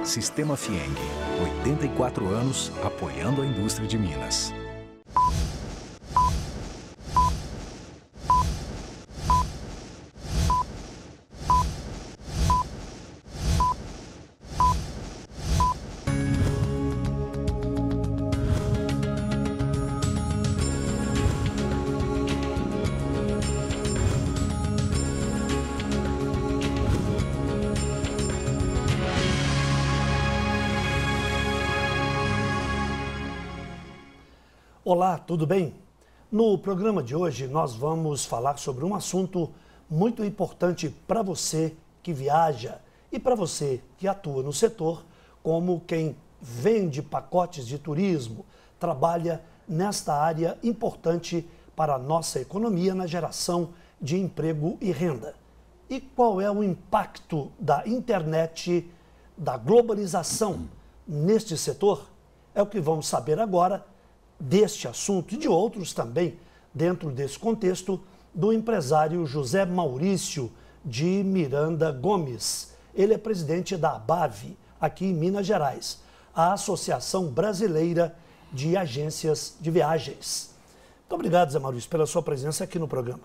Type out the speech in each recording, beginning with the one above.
Sistema Fieng, 84 anos apoiando a indústria de Minas. Olá, tudo bem? No programa de hoje nós vamos falar sobre um assunto muito importante para você que viaja e para você que atua no setor, como quem vende pacotes de turismo, trabalha nesta área importante para a nossa economia na geração de emprego e renda. E qual é o impacto da internet, da globalização neste setor? É o que vamos saber agora deste assunto e de outros também, dentro desse contexto, do empresário José Maurício de Miranda Gomes. Ele é presidente da ABAV, aqui em Minas Gerais, a Associação Brasileira de Agências de Viagens. Muito obrigado, Zé Maurício, pela sua presença aqui no programa.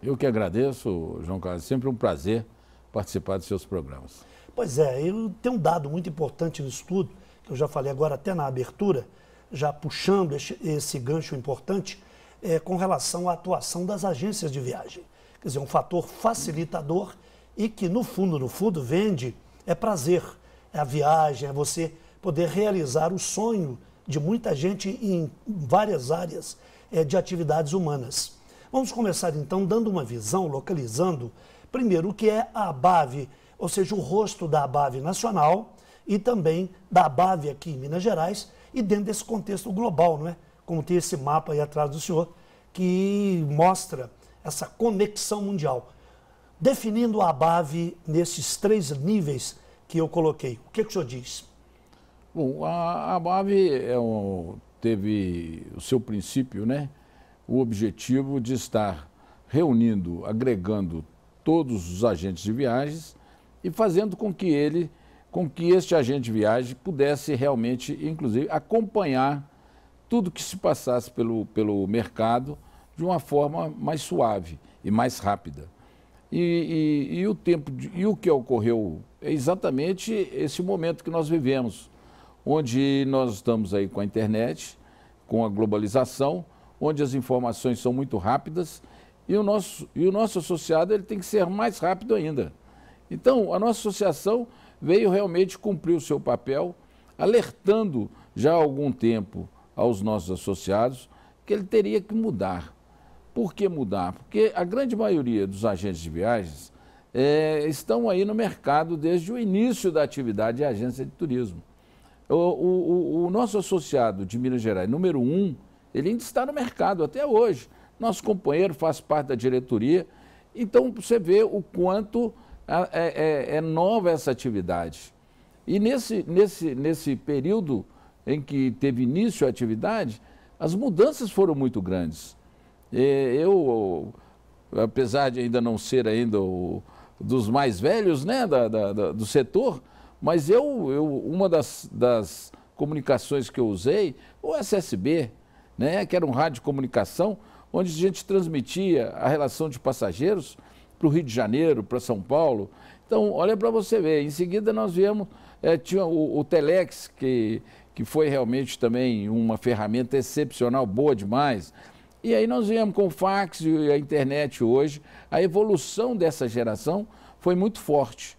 Eu que agradeço, João Carlos, sempre um prazer participar dos seus programas. Pois é, eu tenho um dado muito importante nisso tudo, que eu já falei agora até na abertura, já puxando esse gancho importante, com relação à atuação das agências de viagem. Quer dizer, um fator facilitador e que, no fundo, vende, é prazer, é a viagem, é você poder realizar o sonho de muita gente em várias áreas de atividades humanas. Vamos começar, então, dando uma visão, localizando, primeiro, o que é a ABAV, ou seja, o rosto da ABAV nacional e também da ABAV aqui em Minas Gerais, e dentro desse contexto global, não é? Como tem esse mapa aí atrás do senhor, que mostra essa conexão mundial. Definindo a ABAV nesses três níveis que eu coloquei, o que o senhor diz? Bom, a ABAV teve o seu princípio, né? O objetivo de estar reunindo, agregando todos os agentes de viagens e fazendo com que este agente de viagem pudesse realmente, inclusive, acompanhar tudo que se passasse pelo mercado de uma forma mais suave e mais rápida. E o que ocorreu é exatamente esse momento que nós vivemos, onde nós estamos aí com a internet, com a globalização, onde as informações são muito rápidas e o nosso associado ele tem que ser mais rápido ainda. Então, a nossa associação veio realmente cumprir o seu papel, alertando já há algum tempo aos nossos associados que ele teria que mudar. Por que mudar? Porque a grande maioria dos agentes de viagens estão aí no mercado desde o início da atividade de agência de turismo. O nosso associado de Minas Gerais, número 1, ele ainda está no mercado até hoje. Nosso companheiro faz parte da diretoria. Então, você vê o quanto é nova essa atividade. E nesse período em que teve início a atividade, as mudanças foram muito grandes. Eu, apesar de ainda não ser ainda dos mais velhos, né, do setor, mas uma das comunicações que eu usei, o SSB, né, que era um rádio de comunicação, onde a gente transmitia a relação de passageiros para o Rio de Janeiro, para São Paulo. Então, olha para você ver, em seguida nós viemos, tinha o Telex, que foi realmente também uma ferramenta excepcional, boa demais. E aí nós viemos com o fax e a internet hoje, a evolução dessa geração foi muito forte.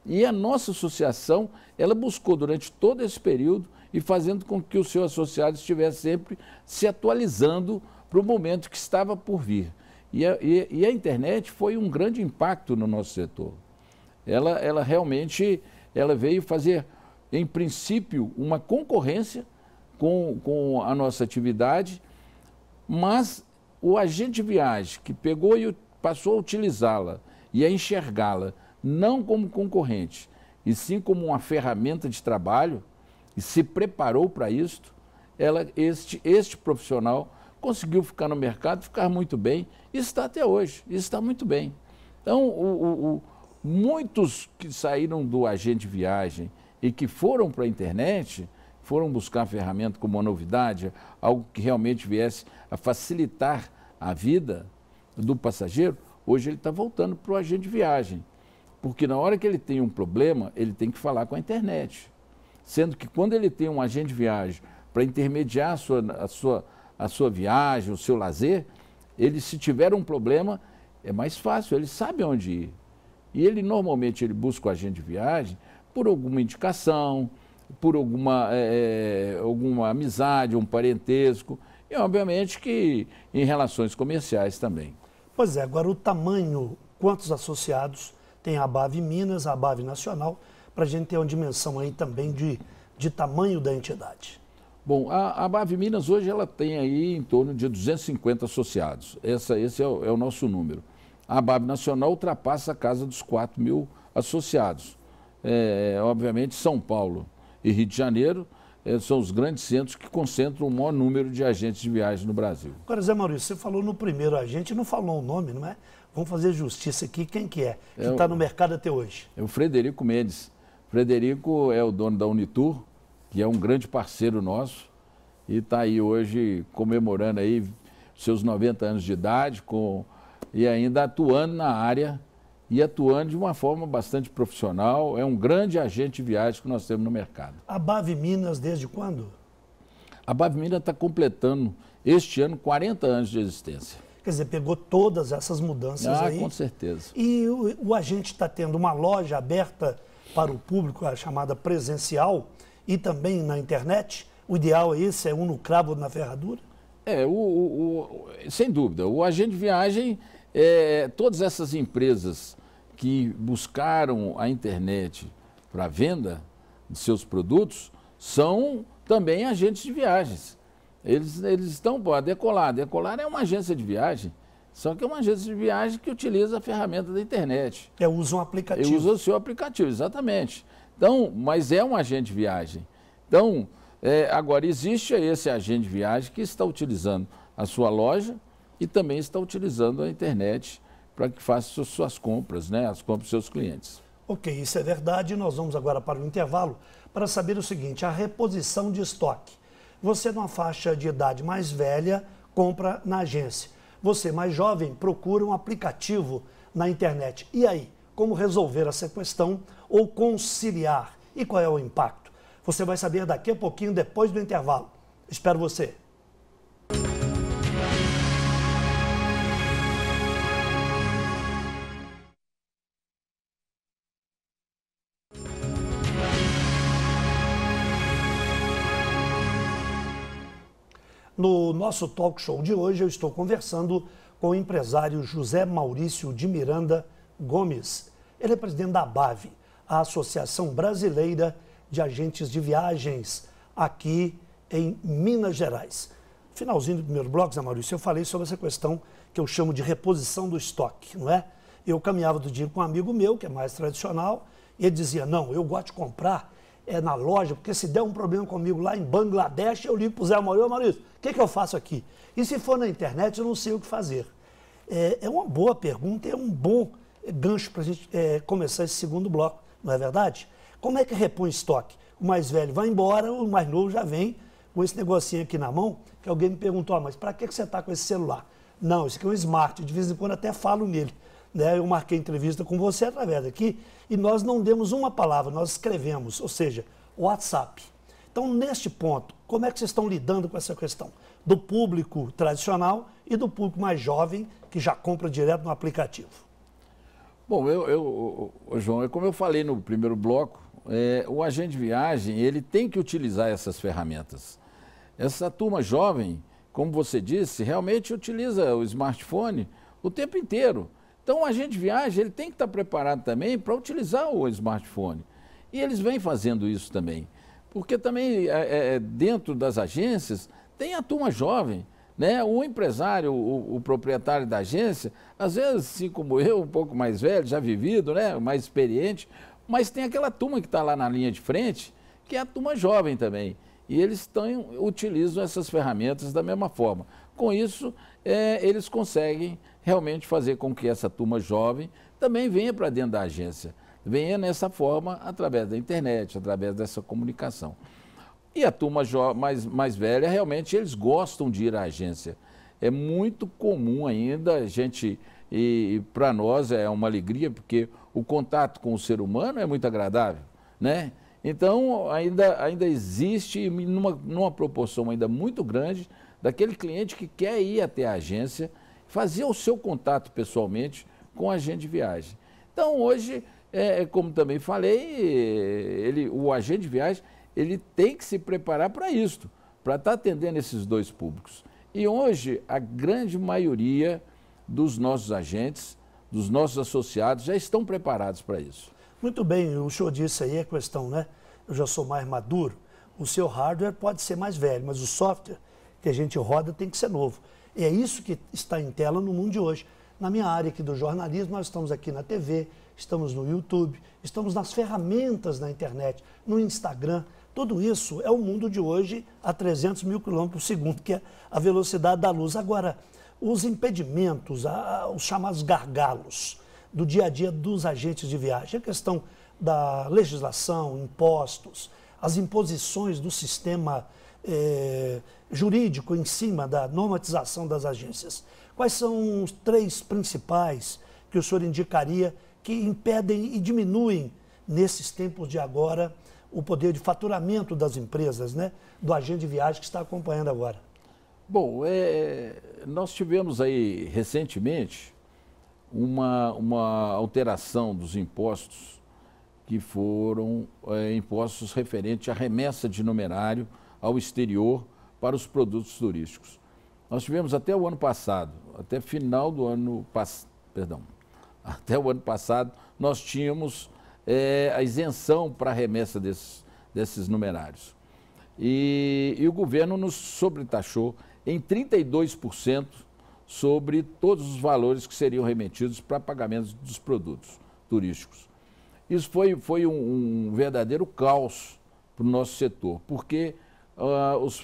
E a nossa associação, ela buscou durante todo esse período e fazendo com que o seu associado estivesse sempre se atualizando para o momento que estava por vir. E a internet foi um grande impacto no nosso setor. Ela realmente veio fazer, em princípio, uma concorrência com a nossa atividade, mas o agente de viagem que pegou e passou a utilizá-la e a enxergá-la não como concorrente, e sim como uma ferramenta de trabalho, e se preparou para isto, este profissional conseguiu ficar no mercado, ficar muito bem, e está até hoje, e está muito bem. Então, muitos que saíram do agente de viagem e que foram para a internet, foram buscar a ferramenta como uma novidade, algo que realmente viesse a facilitar a vida do passageiro, hoje ele está voltando para o agente de viagem. Porque na hora que ele tem um problema, ele tem que falar com a internet. Sendo que quando ele tem um agente de viagem para intermediar a sua viagem, o seu lazer, ele, se tiver um problema, é mais fácil, ele sabe onde ir. E ele normalmente ele busca o agente de viagem por alguma indicação, por alguma amizade, um parentesco, e obviamente que em relações comerciais também. Pois é, agora o tamanho, quantos associados tem a ABAV Minas, a ABAV Nacional, para a gente ter uma dimensão aí também de tamanho da entidade. Bom, a ABAV Minas hoje ela tem aí em torno de 250 associados, esse é o nosso número. A ABAV Nacional ultrapassa a casa dos 4.000 associados. Obviamente São Paulo e Rio de Janeiro são os grandes centros que concentram o maior número de agentes de viagem no Brasil. Agora, Zé Maurício, você falou no primeiro agente, não falou o nome, não é? Vamos fazer justiça aqui, quem que é? Que está no mercado até hoje? É o Frederico Mendes. Frederico é o dono da Unitur, que é um grande parceiro nosso, e está aí hoje comemorando aí seus 90 anos de idade, e ainda atuando na área, e atuando de uma forma bastante profissional. É um grande agente de viagem que nós temos no mercado. A ABAV Minas desde quando? A ABAV Minas está completando este ano 40 anos de existência. Quer dizer, pegou todas essas mudanças aí. Com certeza. E o agente está tendo uma loja aberta para o público, a chamada presencial, e também na internet. O ideal é esse, é um no cravo ou na ferradura? Sem dúvida. O agente de viagem, todas essas empresas que buscaram a internet para a venda de seus produtos são também agentes de viagens. Eles estão, a Decolar. A Decolar é uma agência de viagem, só que é uma agência de viagem que utiliza a ferramenta da internet. Usa um aplicativo. Usa o seu aplicativo, exatamente. Então, mas é um agente de viagem. Então, agora existe esse agente de viagem que está utilizando a sua loja e também está utilizando a internet para que faça suas compras, né? As compras dos seus clientes. Ok, isso é verdade. Nós vamos agora para o intervalo para saber o seguinte, a reposição de estoque. Você, numa faixa de idade mais velha, compra na agência. Você, mais jovem, procura um aplicativo na internet. E aí, como resolver essa questão ou conciliar? E qual é o impacto? Você vai saber daqui a pouquinho, depois do intervalo. Espero você. No nosso talk show de hoje, eu estou conversando com o empresário José Maurício de Miranda Gomes. Ele é presidente da ABAV, a Associação Brasileira de Agentes de Viagens, aqui em Minas Gerais. Finalzinho do primeiro bloco, Zé Maurício, eu falei sobre essa questão que eu chamo de reposição do estoque, não é? Eu caminhava do dia com um amigo meu, que é mais tradicional, e ele dizia, não, eu gosto de comprar na loja, porque se der um problema comigo lá em Bangladesh, eu ligo para o Zé Maurício, Maurício, o que eu faço aqui? E se for na internet, eu não sei o que fazer. É uma boa pergunta, é um bom gancho para a gente começar esse segundo bloco, não é verdade? Como é que repõe estoque? O mais velho vai embora, o mais novo já vem com esse negocinho aqui na mão, que alguém me perguntou, mas para que você está com esse celular? Não, esse aqui é um smart, de vez em quando até falo nele. Né? Eu marquei entrevista com você através daqui e nós não demos uma palavra, nós escrevemos, ou seja, WhatsApp. Então, neste ponto, como é que vocês estão lidando com essa questão? Do público tradicional e do público mais jovem, que já compra direto no aplicativo. Bom, João, como eu falei no primeiro bloco, o agente de viagem ele tem que utilizar essas ferramentas. Essa turma jovem, como você disse, realmente utiliza o smartphone o tempo inteiro. Então, o agente de viagem ele tem que estar preparado também para utilizar o smartphone. E eles vêm fazendo isso também. Porque também, dentro das agências, tem a turma jovem. Né? O empresário, o proprietário da agência, às vezes, assim como eu, um pouco mais velho, já vivido, né? Mais experiente, mas tem aquela turma que está lá na linha de frente, que é a turma jovem também. E eles utilizam essas ferramentas da mesma forma. Com isso, eles conseguem realmente fazer com que essa turma jovem também venha para dentro da agência. venha nessa forma através da internet, através dessa comunicação. E a turma mais velha, realmente, eles gostam de ir à agência. É muito comum ainda, a gente, e para nós é uma alegria, porque o contato com o ser humano é muito agradável, né? Então, ainda existe, numa proporção ainda muito grande, daquele cliente que quer ir até a agência, fazer o seu contato pessoalmente com o agente de viagem. Então, hoje, como também falei, o agente de viagem ele tem que se preparar para isso, para estar atendendo esses dois públicos. E hoje, a grande maioria dos nossos agentes, dos nossos associados, já estão preparados para isso. Muito bem, o senhor disse aí a questão, né? Eu já sou mais maduro, o seu hardware pode ser mais velho, mas o software que a gente roda tem que ser novo. E é isso que está em tela no mundo de hoje. Na minha área aqui do jornalismo, nós estamos aqui na TV, estamos no YouTube, estamos nas ferramentas da internet, no Instagram. Tudo isso é o mundo de hoje a 300 mil quilômetros por segundo, que é a velocidade da luz. Agora, os impedimentos, os chamados gargalos do dia a dia dos agentes de viagem, a questão da legislação, impostos, as imposições do sistema jurídico em cima da normatização das agências. Quais são os 3 principais que o senhor indicaria que impedem e diminuem, nesses tempos de agora, o poder de faturamento das empresas, né, do agente de viagem que está acompanhando agora? Bom, nós tivemos aí recentemente uma alteração dos impostos que foram impostos referentes à remessa de numerário ao exterior para os produtos turísticos. Nós tivemos até o ano passado, até final do ano passado, até o ano passado, nós tínhamos a isenção para a remessa desses numerários. E o governo nos sobretaxou em 32% sobre todos os valores que seriam remetidos para pagamentos dos produtos turísticos. Isso foi um verdadeiro caos para o nosso setor, porque,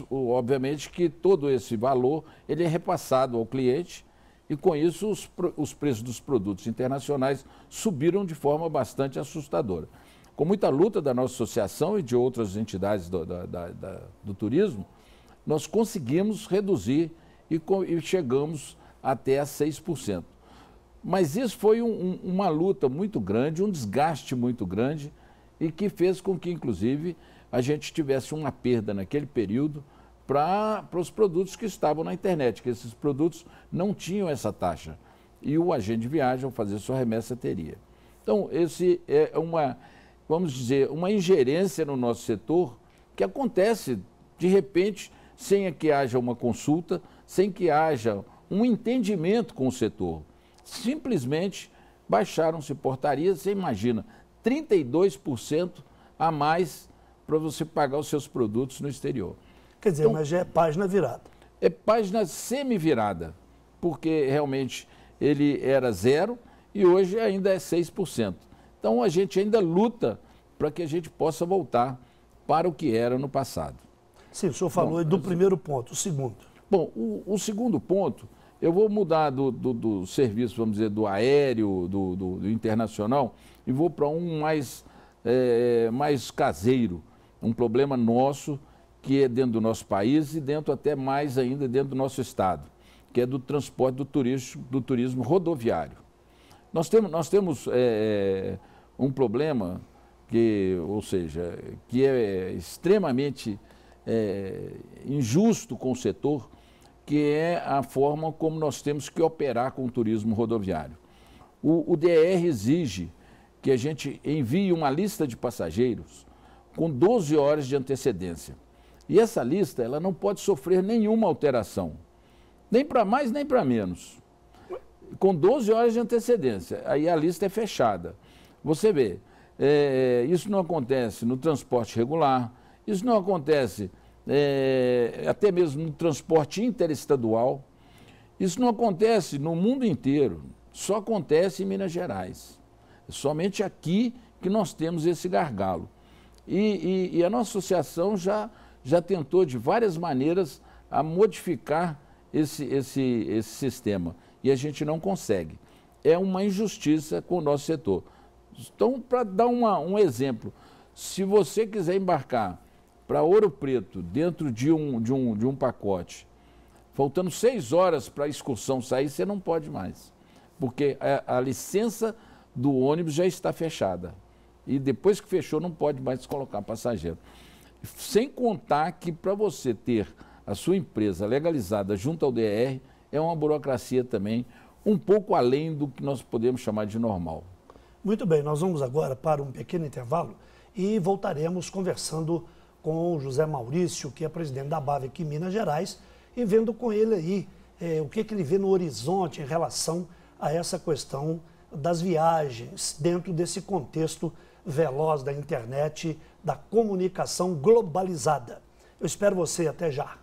obviamente, que todo esse valor ele é repassado ao cliente e, com isso, os preços dos produtos internacionais subiram de forma bastante assustadora. Com muita luta da nossa associação e de outras entidades do turismo, nós conseguimos reduzir e chegamos até a 6%. Mas isso foi uma luta muito grande, um desgaste muito grande e que fez com que, inclusive, a gente tivesse uma perda naquele período para os produtos que estavam na internet, que esses produtos não tinham essa taxa. E o agente de viagem, ao fazer sua remessa, teria. Então, esse é vamos dizer, uma ingerência no nosso setor que acontece, de repente, sem que haja uma consulta, sem que haja um entendimento com o setor. Simplesmente baixaram-se portarias, você imagina, 32% a mais para você pagar os seus produtos no exterior. Quer dizer, então, mas já é página virada. É página semi-virada, porque realmente ele era 0 e hoje ainda é 6%. Então a gente ainda luta para que a gente possa voltar para o que era no passado. Sim, o senhor falou do primeiro ponto, o segundo. Bom, o segundo ponto, eu vou mudar do serviço, vamos dizer, do aéreo, do internacional, e vou para um mais caseiro, um problema nosso, que é dentro do nosso país e dentro até mais ainda dentro do nosso estado, que é do transporte do turismo rodoviário. Nós temos um problema ou seja, que é extremamente injusto com o setor, que é a forma como nós temos que operar com o turismo rodoviário. O DR exige que a gente envie uma lista de passageiros com 12 horas de antecedência. E essa lista ela não pode sofrer nenhuma alteração, nem para mais nem para menos. Com 12 horas de antecedência, aí a lista é fechada. Você vê, isso não acontece no transporte regular, isso não acontece até mesmo no transporte interestadual, isso não acontece no mundo inteiro, só acontece em Minas Gerais. É somente aqui que nós temos esse gargalo. E a nossa associação já tentou de várias maneiras a modificar esse sistema e a gente não consegue. É uma injustiça com o nosso setor. Então, para dar um exemplo, se você quiser embarcar para Ouro Preto dentro de um pacote, faltando 6 horas para a excursão sair, você não pode mais, porque a licença do ônibus já está fechada. E depois que fechou, não pode mais colocar passageiro. Sem contar que para você ter a sua empresa legalizada junto ao DR, é uma burocracia também um pouco além do que nós podemos chamar de normal. Muito bem, nós vamos agora para um pequeno intervalo e voltaremos conversando com o José Maurício, que é presidente da ABAV aqui em Minas Gerais, e vendo com ele aí o que ele vê no horizonte em relação a essa questão das viagens dentro desse contexto veloz da internet, da comunicação globalizada. Eu espero você, até já.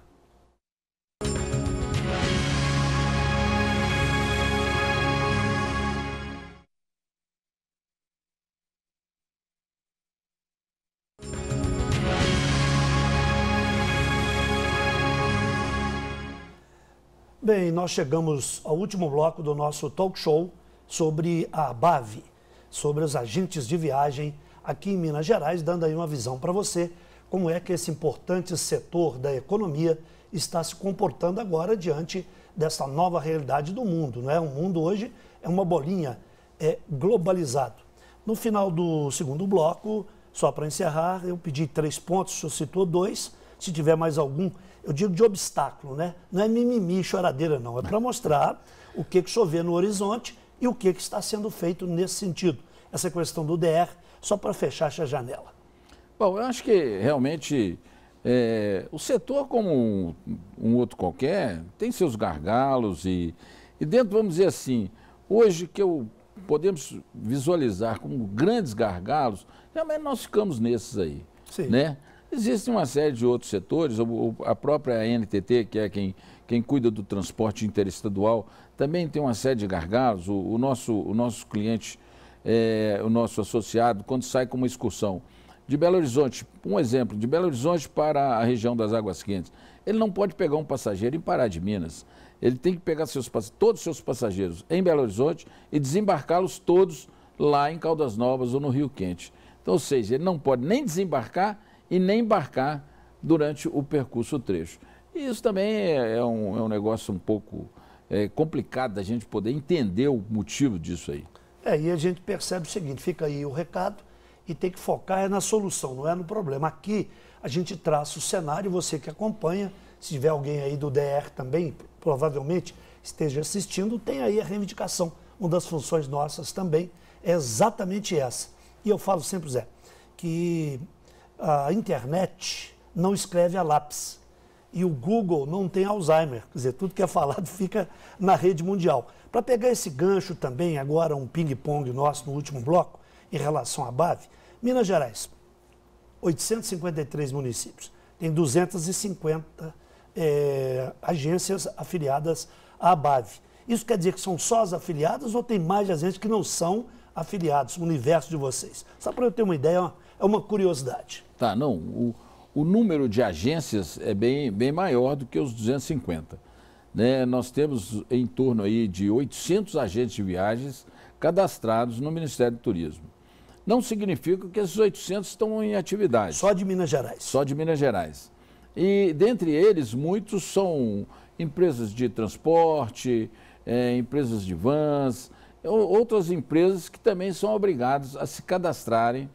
Bem, nós chegamos ao último bloco do nosso talk show sobre a ABAV, sobre os agentes de viagem aqui em Minas Gerais, dando aí uma visão para você como é que esse importante setor da economia está se comportando agora diante dessa nova realidade do mundo, não é? O mundo hoje é uma bolinha globalizado. No final do segundo bloco, só para encerrar, eu pedi 3 pontos, o senhor citou 2, se tiver mais algum, eu digo de obstáculo, né? Não é mimimi, choradeira não, é para mostrar o que o senhor vê no horizonte e o que está sendo feito nesse sentido. Essa questão do DR, só para fechar essa janela. Bom, eu acho que realmente o setor, como um outro qualquer, tem seus gargalos e dentro, vamos dizer assim, hoje que podemos visualizar como grandes gargalos, realmente nós ficamos nesses aí, né? Existe uma série de outros setores, a própria NTT, que é quem cuida do transporte interestadual, também tem uma série de gargalos. O nosso cliente, o nosso associado, quando sai com uma excursão de Belo Horizonte, um exemplo, de Belo Horizonte para a região das Águas Quentes, ele não pode pegar um passageiro em Pará de Minas. Ele tem que pegar todos os seus passageiros em Belo Horizonte e desembarcá-los todos lá em Caldas Novas ou no Rio Quente. Então, ou seja, ele não pode nem desembarcar e nem embarcar durante o percurso, o trecho. E isso também é um negócio um pouco complicado da gente poder entender o motivo disso aí. E a gente percebe o seguinte, fica aí o recado e tem que focar na solução, não é no problema. Aqui a gente traça o cenário, você que acompanha, se tiver alguém aí do DR também, provavelmente esteja assistindo, tem aí a reivindicação. Uma das funções nossas também é exatamente essa. E eu falo sempre, Zé, que a internet não escreve a lápis e o Google não tem Alzheimer, quer dizer, tudo que é falado fica na rede mundial. Para pegar esse gancho também, agora um ping-pong nosso no último bloco, em relação à ABAV, Minas Gerais, 853 municípios, tem 250 agências afiliadas à ABAV. Isso quer dizer que são só as afiliadas ou tem mais agências que não são afiliados, o universo de vocês? Só para eu ter uma ideia, é uma curiosidade. Tá, não. O número de agências é bem maior do que os 250. Né? Nós temos em torno aí de 800 agentes de viagens cadastrados no Ministério do Turismo. Não significa que esses 800 estão em atividade. Só de Minas Gerais? Só de Minas Gerais. E dentre eles, muitos são empresas de transporte, empresas de vans, outras empresas que também são obrigadas a se cadastrarem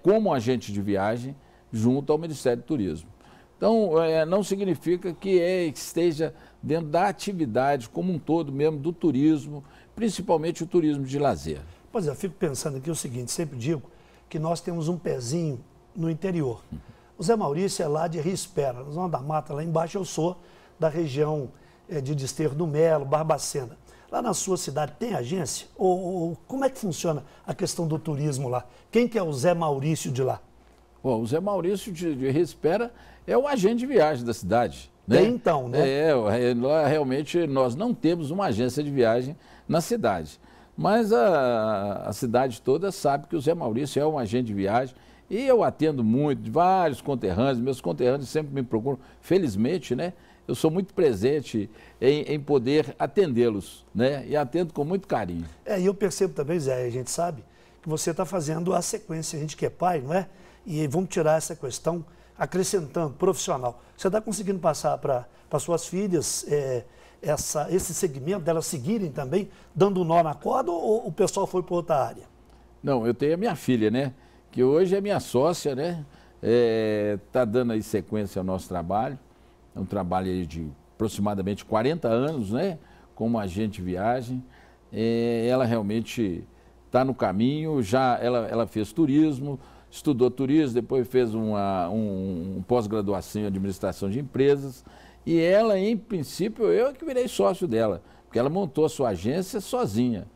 como agente de viagem junto ao Ministério do Turismo. Então, não significa que esteja dentro da atividade como um todo mesmo do turismo, principalmente o turismo de lazer. Pois é, eu fico pensando aqui o seguinte, sempre digo que nós temos um pezinho no interior. O Zé Maurício é lá de Rio Espera, na Zona da Mata, lá embaixo eu sou da região de Desterro do Melo, Barbacena. Lá na sua cidade tem agência? Ou como é que funciona a questão do turismo lá? Quem que é o Zé Maurício de lá? Bom, o Zé Maurício de Rio Espera é o agente de viagem da cidade. Né? Tem então, né? Realmente nós não temos uma agência de viagem na cidade. Mas a cidade toda sabe que o Zé Maurício é um agente de viagem e eu atendo muito, de vários conterrâneos, meus conterrâneos sempre me procuram, felizmente, né? Eu sou muito presente em poder atendê-los, né? E atendo com muito carinho. E eu percebo também, Zé, a gente sabe que você está fazendo a sequência. A gente que é pai, não é? E vamos tirar essa questão, acrescentando, profissional. Você está conseguindo passar para suas filhas esse segmento, delas seguirem também, dando um nó na corda, ou o pessoal foi para outra área? Não, eu tenho a minha filha, né? Que hoje é minha sócia, né? Está dando aí sequência ao nosso trabalho. É um trabalho aí de aproximadamente 40 anos, né? Como agente de viagem. Ela realmente está no caminho, ela fez turismo, estudou turismo, depois fez um pós-graduação em administração de empresas. E ela, em princípio, eu que virei sócio dela, porque ela montou a sua agência sozinha.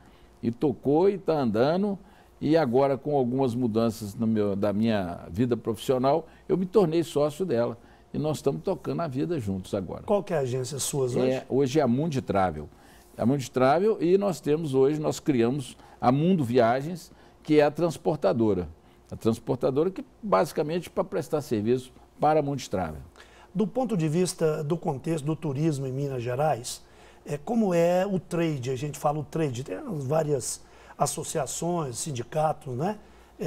E tocou e está andando. E agora, com algumas mudanças da minha vida profissional, eu me tornei sócio dela. E nós estamos tocando a vida juntos agora. Qual que é a agência sua hoje? Hoje é a Mundi Travel. A Mundi Travel, e nós criamos a Mundo Viagens, que é a transportadora. A transportadora que basicamente para prestar serviço para a Mundi Travel. Do ponto de vista do contexto do turismo em Minas Gerais, como é o trade? A gente fala o trade, tem várias associações, sindicatos, né,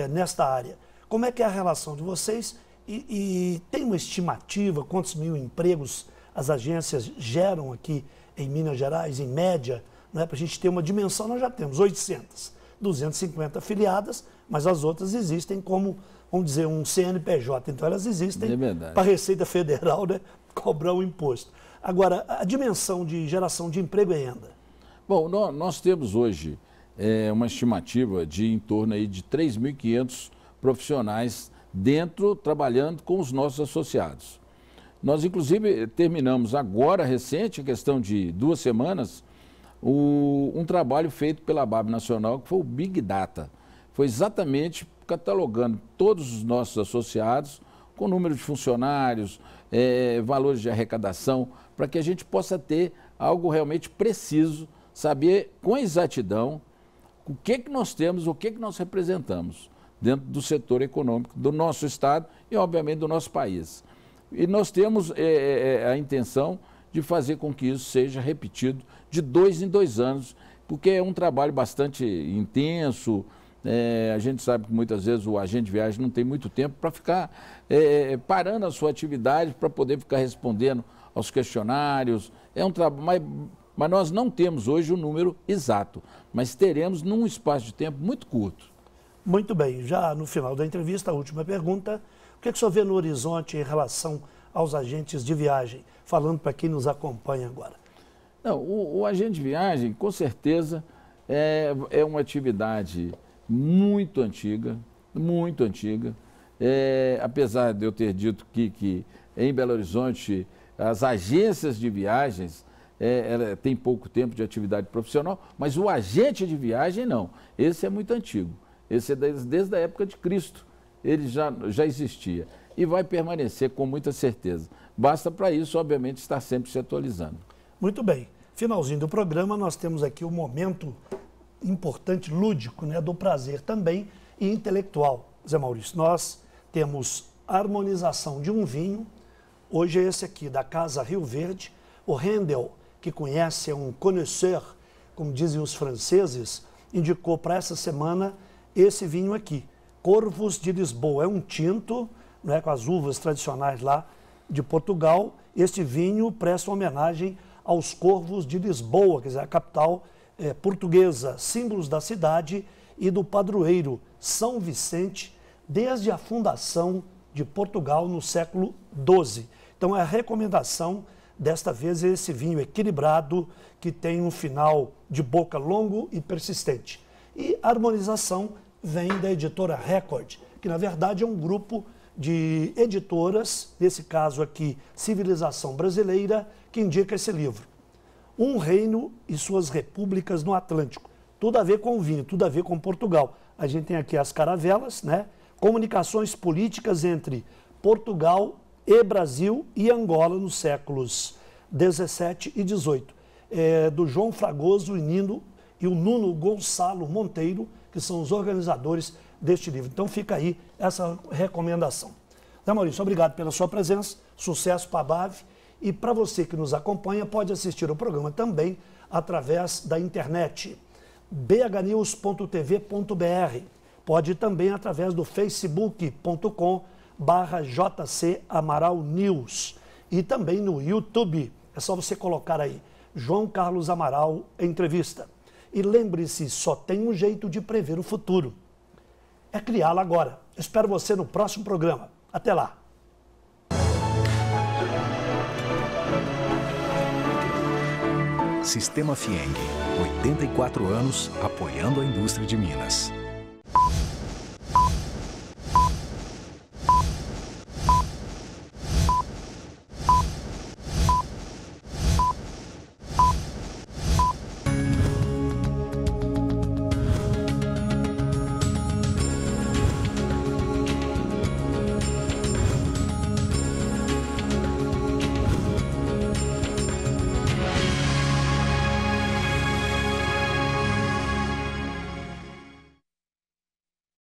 nesta área. Como é que é a relação de vocês e tem uma estimativa, quantos mil empregos as agências geram aqui em Minas Gerais, em média, né, para a gente ter uma dimensão? Nós já temos 800, 250 afiliadas, mas as outras existem como, vamos dizer, um CNPJ, então elas existem para a Receita Federal, né, cobrar o imposto. Agora, a dimensão de geração de emprego e renda? Bom, nós temos hoje uma estimativa de em torno aí de 3.500 profissionais trabalhando com os nossos associados. Nós, inclusive, terminamos agora, recente, questão de 2 semanas, um trabalho feito pela BAB Nacional, que foi o Big Data. Foi exatamente catalogando todos os nossos associados, com número de funcionários, valores de arrecadação, para que a gente possa ter algo realmente preciso, saber com exatidão o que nós temos, o que nós representamos dentro do setor econômico do nosso estado e, obviamente, do nosso país. E nós temos a intenção de fazer com que isso seja repetido de 2 em 2 anos, porque é um trabalho bastante intenso. A gente sabe que muitas vezes o agente de viagem não tem muito tempo para ficar parando a sua atividade para poder ficar respondendo aos questionários. É um trabalho, mas nós não temos hoje o número exato, mas teremos num espaço de tempo muito curto. Muito bem, já no final da entrevista, a última pergunta: o que o senhor vê no horizonte em relação aos agentes de viagem, falando para quem nos acompanha agora? Não, o agente de viagem, com certeza, é uma atividade muito antiga, muito antiga. Apesar de eu ter dito que em Belo Horizonte as agências de viagens têm pouco tempo de atividade profissional, mas o agente de viagem não. Esse é muito antigo. Esse é desde a época de Cristo. Ele já existia e vai permanecer com muita certeza. Basta para isso, obviamente, estar sempre se atualizando. Muito bem. Finalzinho do programa, nós temos aqui um momento importante, lúdico, né, do prazer também e intelectual. Zé Maurício, nós temos a harmonização de um vinho. Hoje é esse aqui, da Casa Rio Verde. O Rendel, que conhece, é um connoisseur, como dizem os franceses, indicou para essa semana esse vinho aqui, Corvos de Lisboa. É um tinto, né, com as uvas tradicionais lá de Portugal. Este vinho presta homenagem aos Corvos de Lisboa, quer dizer, a capital portuguesa, símbolos da cidade e do padroeiro São Vicente, desde a fundação de Portugal no século XII. Então, a recomendação desta vez é esse vinho equilibrado, que tem um final de boca longo e persistente. E a harmonização vem da editora Record, que na verdade é um grupo de editoras, nesse caso aqui, Civilização Brasileira, que indica esse livro. Um reino e suas repúblicas no Atlântico. Tudo a ver com o vinho, tudo a ver com Portugal. A gente tem aqui as caravelas, né? Comunicações políticas entre Portugal e Brasil e Angola nos séculos 17 e 18. Do João Fragoso e o Nuno Gonçalo Monteiro, que são os organizadores deste livro. Então fica aí essa recomendação. Zé Maurício, obrigado pela sua presença, sucesso para a BAV. E para você que nos acompanha, pode assistir o programa também através da internet, bhnews.tv.br. pode ir também através do facebook.com/JC Amaral News e também no YouTube. É só você colocar aí João Carlos Amaral Entrevista. E lembre-se, só tem um jeito de prever o futuro. É criá-lo agora. Espero você no próximo programa. Até lá. Sistema Fieng, 84 anos apoiando a indústria de Minas.